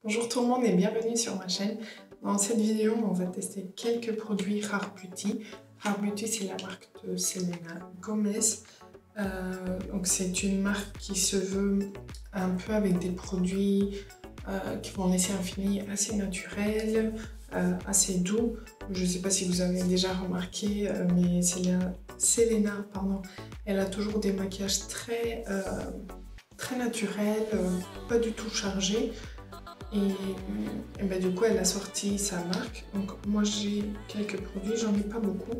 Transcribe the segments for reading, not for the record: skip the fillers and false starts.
Bonjour tout le monde et bienvenue sur ma chaîne. Dans cette vidéo, on va tester quelques produits Rare Beauty. Rare Beauty, c'est la marque de Selena Gomez. Donc c'est une marque qui se veut un peu avec des produits qui vont laisser un fini assez naturel, assez doux. Je ne sais pas si vous avez déjà remarqué, mais Selena, elle a toujours des maquillages très naturels, pas du tout chargés. Et ben, du coup, elle a sorti sa marque. Donc moi, j'ai quelques produits, j'en ai pas beaucoup.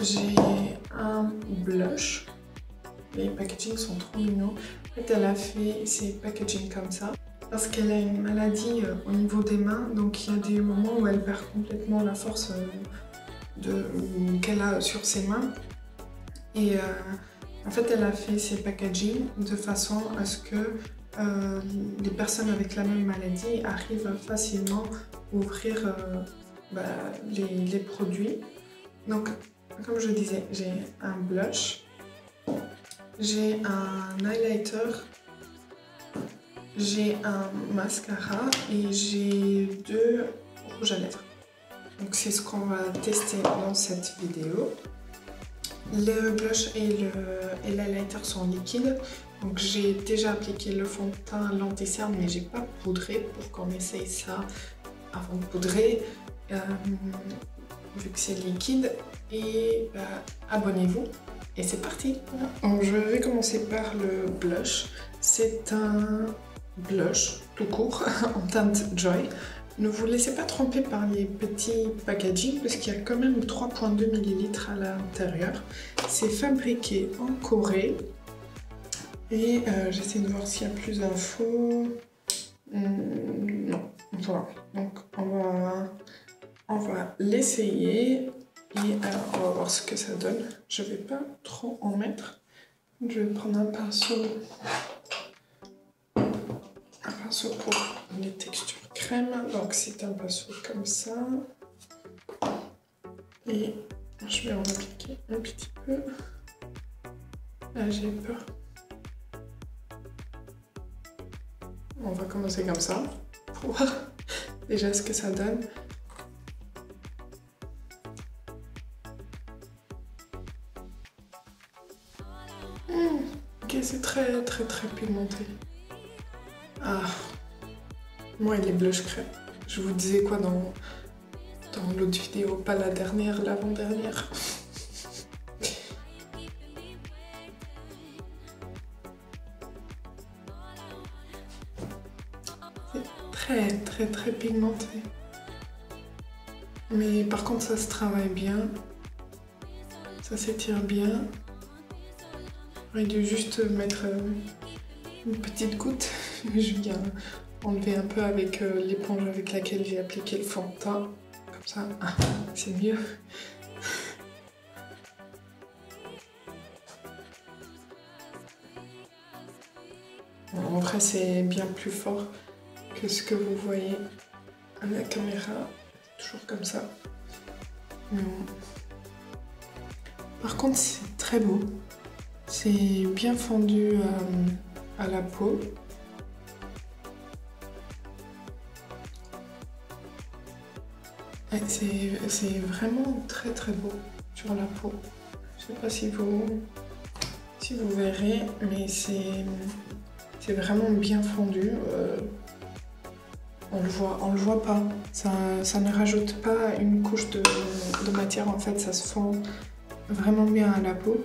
J'ai un blush. Les packagings sont trop mignons. En fait, elle a fait ses packagings comme ça parce qu'elle a une maladie au niveau des mains. Donc il y a des moments où elle perd complètement la force qu'elle a sur ses mains. Et en fait, elle a fait ses packagings de façon à ce que les personnes avec la même maladie arrivent facilement à ouvrir les produits. Donc, comme je disais, j'ai un blush, j'ai un highlighter, j'ai un mascara et j'ai 2 rouges à lèvres. Donc, c'est ce qu'on va tester dans cette vidéo. Le blush et l'highlighter sont liquides. Donc j'ai déjà appliqué le fond de teint, l'anti-cerne, mais j'ai pas poudré pour qu'on essaye ça avant de poudrer, vu que c'est liquide. Et abonnez-vous et c'est parti. Donc, je vais commencer par le blush. C'est un blush tout court en teinte Joy. Ne vous laissez pas tromper par les petits packaging parce qu'il y a quand même 3,2 ml à l'intérieur. C'est fabriqué en Corée. Et j'essaie de voir s'il y a plus d'infos. Non, voilà. Donc on va l'essayer et on va voir ce que ça donne. Je vais pas trop en mettre. Je vais prendre un pinceau pour les textures crème. Donc c'est un pinceau comme ça. Et je vais en appliquer un petit peu. Là j'ai peur. On va commencer comme ça pour voir déjà ce que ça donne. Ok, c'est très pigmenté. Ah, moi et les blushs crème. Je vous disais quoi dans l'autre vidéo, pas la dernière, l'avant-dernière. C'est très pigmenté. Mais par contre ça se travaille bien. Ça s'étire bien. J'aurais dû juste mettre une petite goutte. Je viens enlever un peu avec l'éponge avec laquelle j'ai appliqué le fond de teint. Comme ça, c'est mieux. En vrai, c'est bien plus fort que ce que vous voyez à la caméra. Toujours comme ça. Par contre, c'est très beau. C'est bien fondu à la peau. C'est vraiment très beau sur la peau. Je sais pas si vous verrez, mais c'est vraiment bien fondu. On le voit pas. Ça ne rajoute pas une couche de matière. En fait, ça se fond vraiment bien à la peau.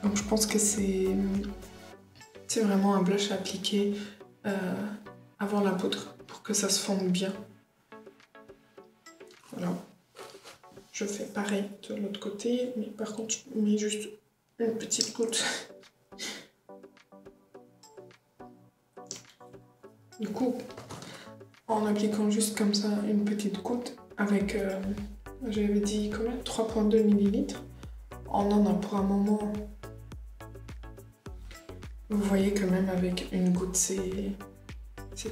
Donc je pense que c'est vraiment un blush à appliquer avant la poudre pour que ça se fonde bien. Voilà. Je fais pareil de l'autre côté, mais par contre je mets juste une petite goutte. Du coup, en appliquant juste comme ça une petite goutte avec, j'avais dit combien, 3,2 ml. On en a pour un moment. Vous voyez quand même avec une goutte, c'est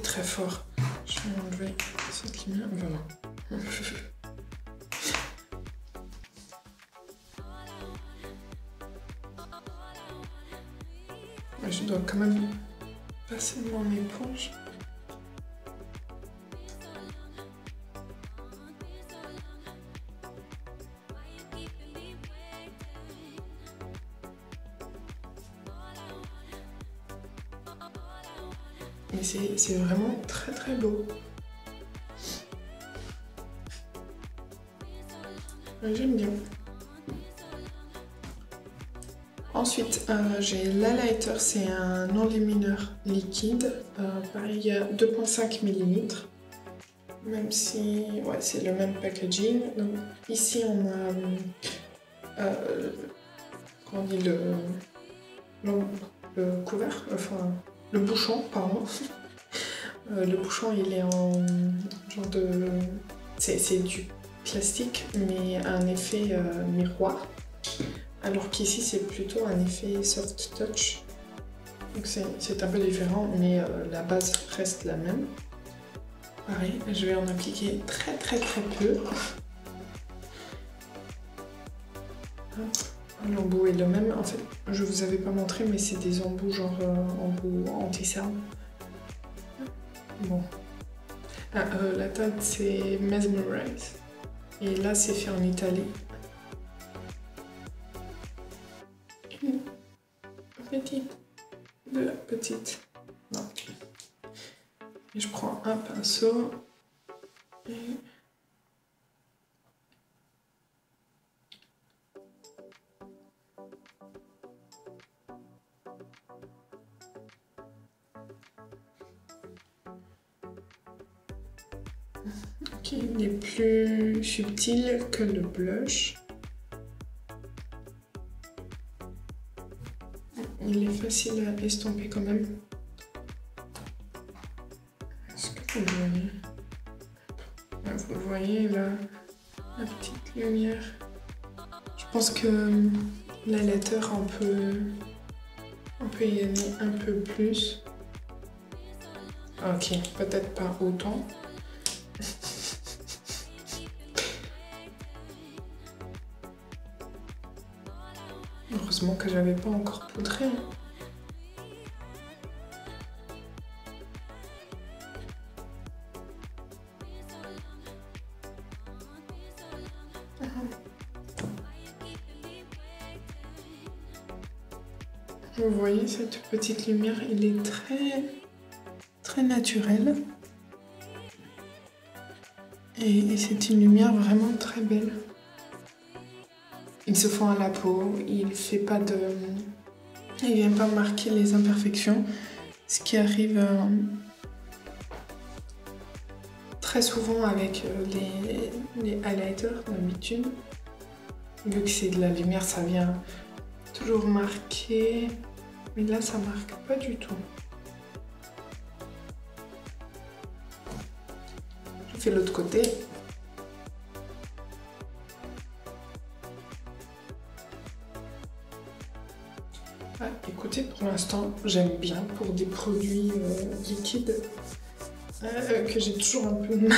très fort. Je vais enlever cette lumière, voilà. Je dois quand même passer mon éponge. mais c'est vraiment très très beau. J'aime bien. Ensuite, j'ai l'highlighter, c'est un enlumineur liquide, pareil 2,5 mm. Même si ouais, c'est le même packaging. Donc, ici on a comment on dit, le couvert, enfin le bouchon, pardon. Le bouchon il est en genre de... c'est du plastique mais un effet miroir. Alors qu'ici c'est plutôt un effet soft touch. Donc c'est un peu différent mais la base reste la même. Pareil, je vais en appliquer très peu. L'embout est le même. En fait, je vous avais pas montré, mais c'est des embouts genre embout anti-cerne. Bon. La teinte c'est Mesmerize. Et là c'est fait en Italie. Une petite. De la petite. Non. Et je prends un pinceau et ok, il est plus subtil que le blush. Il est facile à estomper quand même. Est-ce que vous voyez? Vous voyez là, la petite lumière. Je pense que l'highlighter on peut y aller un peu plus. Ok, peut-être pas autant. Heureusement que j'avais pas encore poudré. Vous voyez cette petite lumière, il est très naturel. Et c'est une lumière vraiment très belle. Il se fond à la peau, il vient pas marquer les imperfections, ce qui arrive très souvent avec les highlighters d'habitude. Vu que c'est de la lumière, ça vient toujours marquer, mais là ça marque pas du tout. Je fais l'autre côté. Ah, écoutez, pour l'instant, j'aime bien pour des produits liquides que j'ai toujours un peu de mal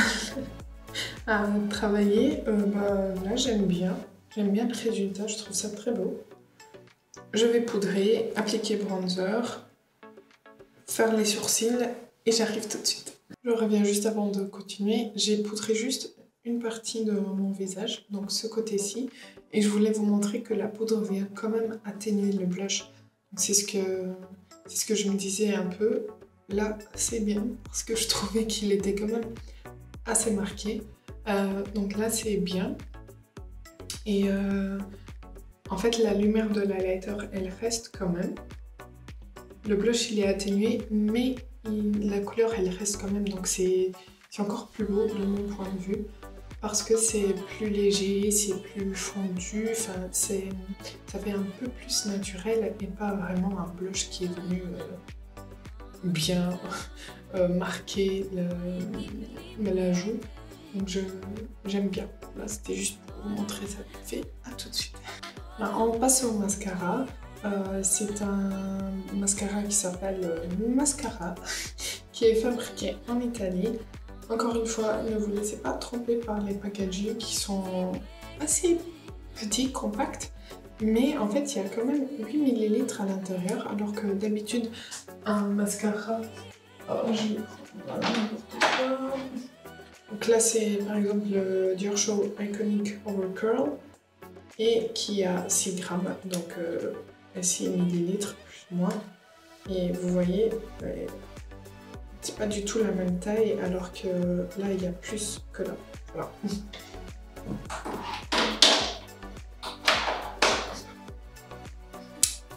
à travailler. Là, j'aime bien. J'aime bien le résultat, je trouve ça très beau. Je vais poudrer, appliquer bronzer, faire les sourcils et j'arrive tout de suite. Je reviens juste avant de continuer. J'ai poudré juste une partie de mon visage, donc ce côté-ci, et je voulais vous montrer que la poudre vient quand même atténuer le blush. C'est ce que je me disais un peu. Là, c'est bien parce que je trouvais qu'il était quand même assez marqué. Donc là, c'est bien. Et en fait, la lumière de l'highlighter, elle reste quand même. Le blush, il est atténué, mais la couleur, elle reste quand même. Donc c'est encore plus beau de mon point de vue. Parce que c'est plus léger, c'est plus fondu, enfin, ça fait un peu plus naturel et pas vraiment un blush qui est venu bien marquer la joue. Donc j'aime bien. Là, c'était juste pour vous montrer ça fait. À tout de suite. Là, on passe au mascara. C'est un mascara qui s'appelle Mascara, qui est fabriqué en Italie. Encore une fois, ne vous laissez pas tromper par les packaging qui sont assez petits, compacts. Mais en fait, il y a quand même 8 ml à l'intérieur, alors que d'habitude, un mascara... Donc là, c'est par exemple le Dior Show Iconic Over Curl, et qui a 6 grammes, donc 6 ml plus ou moins. Et vous voyez... c'est pas du tout la même taille, alors que là, il y a plus que là. Voilà.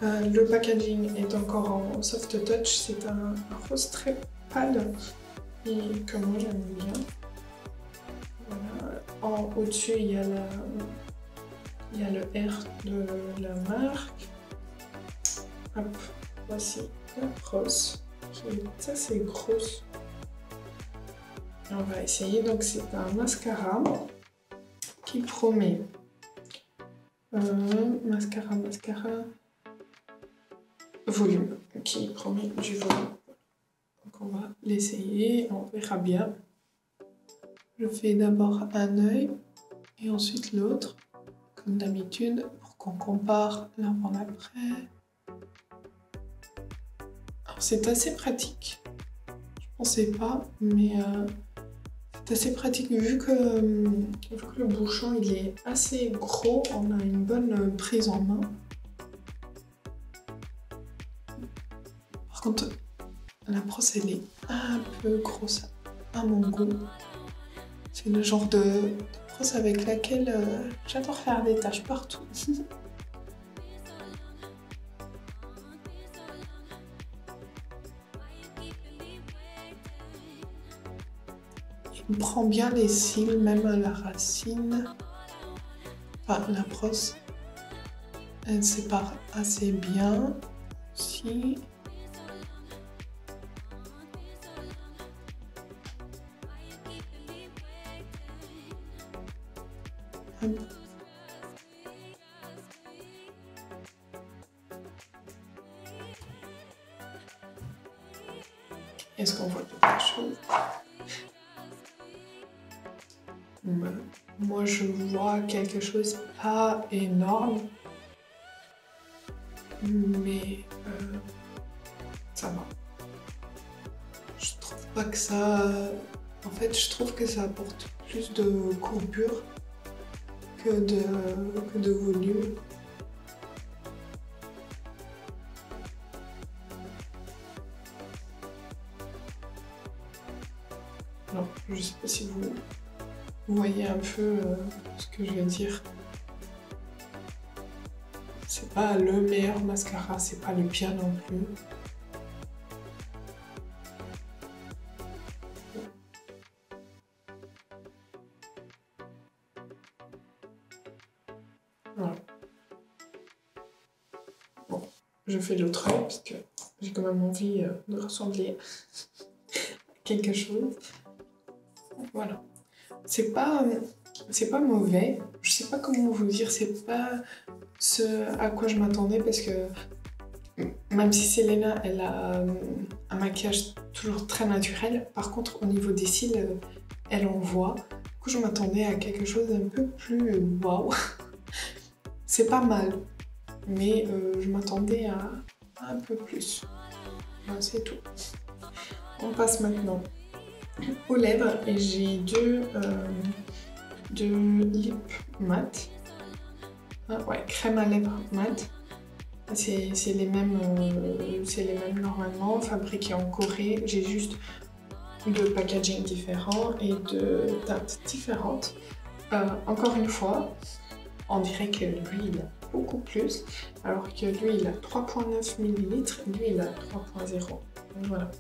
Le packaging est encore en soft touch, c'est un rose très pâle et que moi j'aime bien. Voilà. Au-dessus, il y a le R de la marque. Hop, voici la brosse qui est assez grosse. Et on va essayer, donc c'est un mascara qui promet mascara volume, qui promet du volume. Donc on va l'essayer, on verra bien. Je fais d'abord un œil et ensuite l'autre, comme d'habitude, pour qu'on compare l'avant-l'après. Alors c'est assez pratique, je pensais pas, mais c'est assez pratique vu que le bouchon il est assez gros, on a une bonne prise en main. Par contre, la brosse elle est un peu grosse à mon goût. C'est le genre de brosse avec laquelle j'adore faire des taches partout. Il prend bien les cils, même à la racine. Enfin, la brosse, elle sépare assez bien aussi. Hop. Est-ce qu'on voit quelque chose? Moi, je vois quelque chose pas énorme, mais ça va. Je trouve pas que ça... En fait, je trouve que ça apporte plus de courbure que de volume. Non, je sais pas si vous voyez un peu ce que je veux dire. C'est pas le meilleur mascara, c'est pas le pire non plus. Voilà. Bon, je fais l'autre œil parce que j'ai quand même envie de ressembler à quelque chose. Voilà. C'est pas mauvais, je sais pas comment vous dire, c'est pas ce à quoi je m'attendais parce que même si Selena elle a un maquillage toujours très naturel, par contre au niveau des cils elle en voit. Du coup je m'attendais à quelque chose d'un peu plus waouh. C'est pas mal, mais je m'attendais à un peu plus. Voilà, c'est tout. On passe maintenant aux lèvres et j'ai deux lip mat. Ah, ouais, crème à lèvres mat. C'est les mêmes normalement, fabriqués en Corée. J'ai juste deux packaging différents et deux teintes différentes. Encore une fois, on dirait que lui il a beaucoup plus, alors que lui il a 3,9 ml et lui il a 3,0. Donc voilà.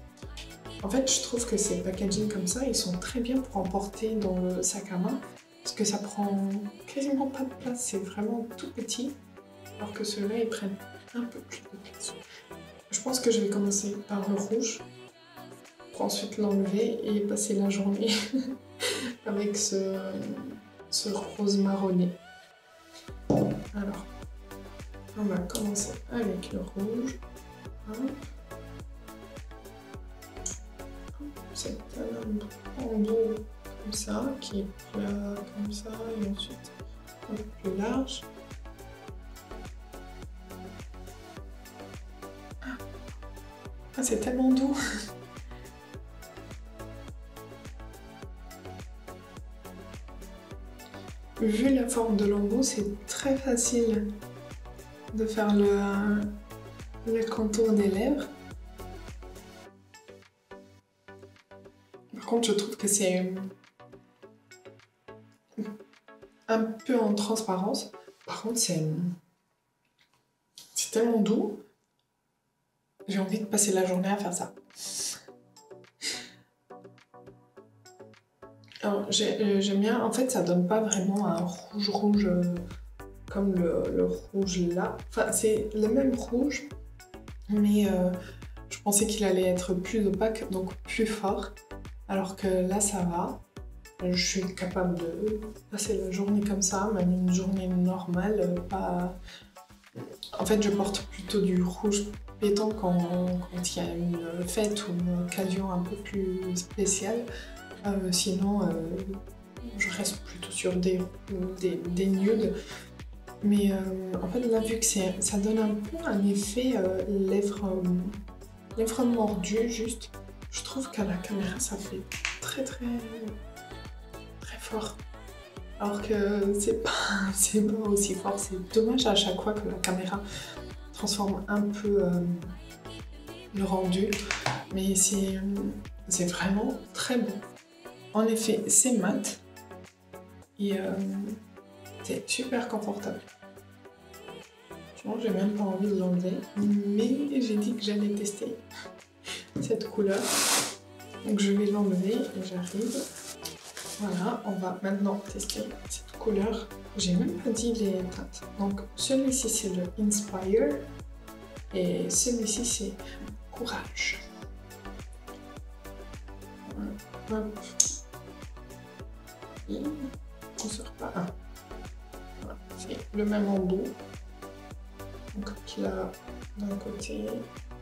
En fait, je trouve que ces packaging comme ça, ils sont très bien pour emporter dans le sac à main, parce que ça prend quasiment pas de place, c'est vraiment tout petit, alors que ceux-là, ils prennent un peu plus de place. Je pense que je vais commencer par le rouge, pour ensuite l'enlever et passer la journée avec ce rose marronné. Alors, on va commencer avec le rouge. Hop. C'est un bandeau comme ça, qui est plat comme ça, et ensuite un peu plus large. Ah, c'est tellement doux. Vu la forme de l'embout, c'est très facile de faire le contour des lèvres. Par contre, je trouve que c'est un peu en transparence. Par contre, c'est tellement doux. J'ai envie de passer la journée à faire ça. Alors, j'aime bien, en fait, ça donne pas vraiment un rouge comme le rouge là. Enfin, c'est le même rouge, mais je pensais qu'il allait être plus opaque, donc plus fort. Alors que là, ça va. Je suis capable de passer la journée comme ça, même une journée normale, pas... En fait, je porte plutôt du rouge pétant quand il y a une fête ou une occasion un peu plus spéciale. Sinon, je reste plutôt sur des nudes. Mais en fait, là, vu que ça donne un peu un effet lèvres mordues, juste, je trouve qu'à la caméra, ça fait très fort. Alors que c'est pas aussi fort. C'est dommage à chaque fois que la caméra transforme un peu le rendu. Mais c'est vraiment très bon. En effet, c'est mat. Et c'est super confortable. Franchement, j'ai même pas envie de l'enlever. Mais j'ai dit que j'allais tester cette couleur. Donc je vais l'enlever et j'arrive. Voilà, on va maintenant tester cette couleur. J'ai même pas dit les teintes. Donc celui-ci c'est le Inspire et celui-ci c'est Courage. Voilà. Hop. Et on sort pas un. Voilà. C'est le même embout. Donc là d'un côté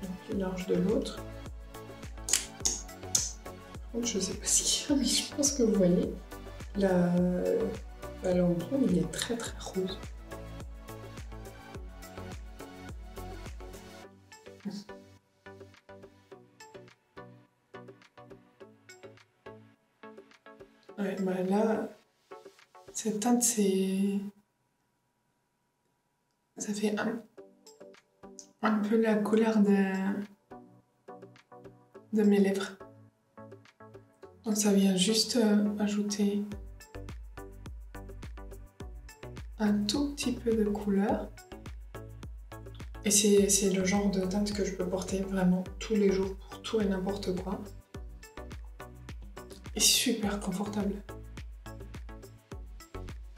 et plus large de l'autre. Je sais pas si mais je pense que vous voyez, l'embout il est très rose. Ouais, bah là, cette teinte, ça fait un peu la couleur de mes lèvres. Donc ça vient juste ajouter un tout petit peu de couleur. Et c'est le genre de teinte que je peux porter vraiment tous les jours pour tout et n'importe quoi. Et super confortable.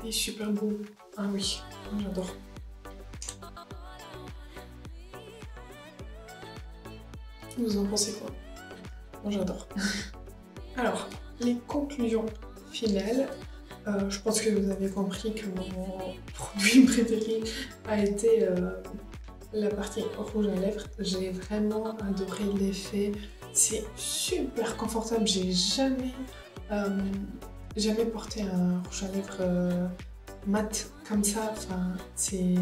Et super beau. Ah oui, j'adore. Vous en pensez quoi? Moi j'adore. Alors, les conclusions finales. Je pense que vous avez compris que mon produit préféré a été la partie rouge à lèvres. J'ai vraiment adoré l'effet. C'est super confortable. J'ai jamais porté un rouge à lèvres mat comme ça. Enfin, c'est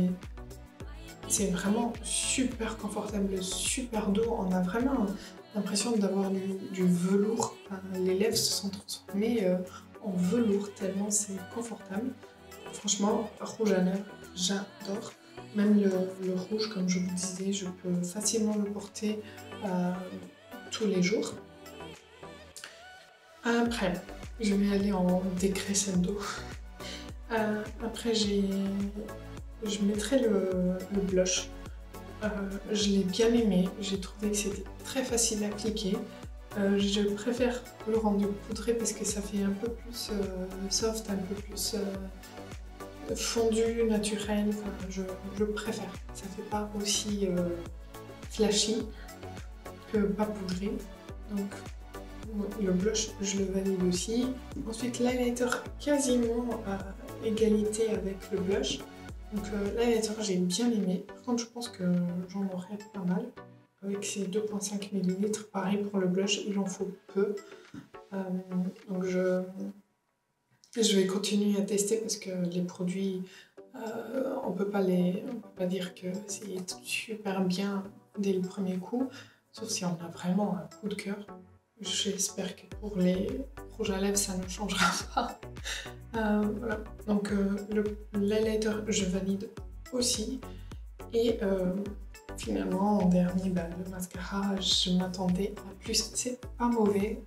vraiment super confortable, super doux. On a vraiment l'impression d'avoir du velours. Enfin, les lèvres se sont transformées en velours tellement c'est confortable. Franchement, rouge à lèvres, j'adore. Même le rouge, comme je vous disais, je peux facilement le porter tous les jours. Après, je vais aller en décrescendo. Après, je mettrai le blush. Je l'ai bien aimé, j'ai trouvé que c'était très facile à appliquer. Je préfère le rendu poudré parce que ça fait un peu plus soft, un peu plus fondu, naturel. Enfin, je préfère. Ça fait pas aussi flashy que pas poudré. Donc le blush, je le valide aussi. Ensuite, l'highlighter quasiment à égalité avec le blush. Donc l'highlighter, j'ai bien aimé. Par contre, je pense que j'en aurais pas mal. Avec ces 2,5 ml, pareil pour le blush, il en faut peu. Donc je vais continuer à tester parce que les produits, on peut pas dire que c'est super bien dès le premier coup, sauf si on a vraiment un coup de cœur. J'espère que pour les rouges à lèvres, ça ne changera pas. Voilà. Donc l'highlighter, je valide aussi. Et finalement, en dernier, le mascara, je m'attendais à plus. C'est pas mauvais,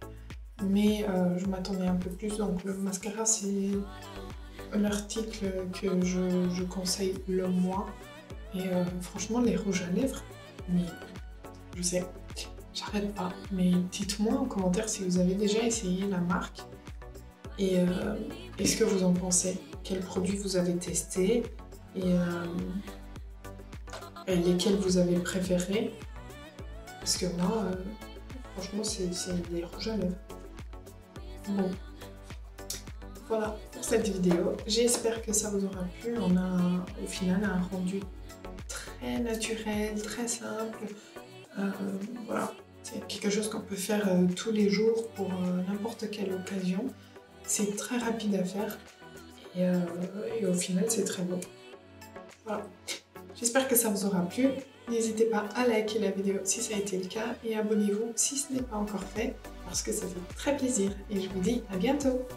mais je m'attendais un peu plus. Donc le mascara, c'est l'article que je conseille le moins. Et franchement, les rouges à lèvres, mais je sais, j'arrête pas. Mais dites-moi en commentaire si vous avez déjà essayé la marque et ce que vous en pensez. Quels produits vous avez testés et lesquels vous avez préférés. Parce que moi, franchement, c'est des rouges à lèvres. Bon, voilà pour cette vidéo. J'espère que ça vous aura plu. On a au final un rendu très naturel, très simple. Voilà, c'est quelque chose qu'on peut faire tous les jours pour n'importe quelle occasion. C'est très rapide à faire et au final c'est très beau. Voilà, j'espère que ça vous aura plu. N'hésitez pas à liker la vidéo si ça a été le cas et abonnez-vous si ce n'est pas encore fait parce que ça fait très plaisir et je vous dis à bientôt.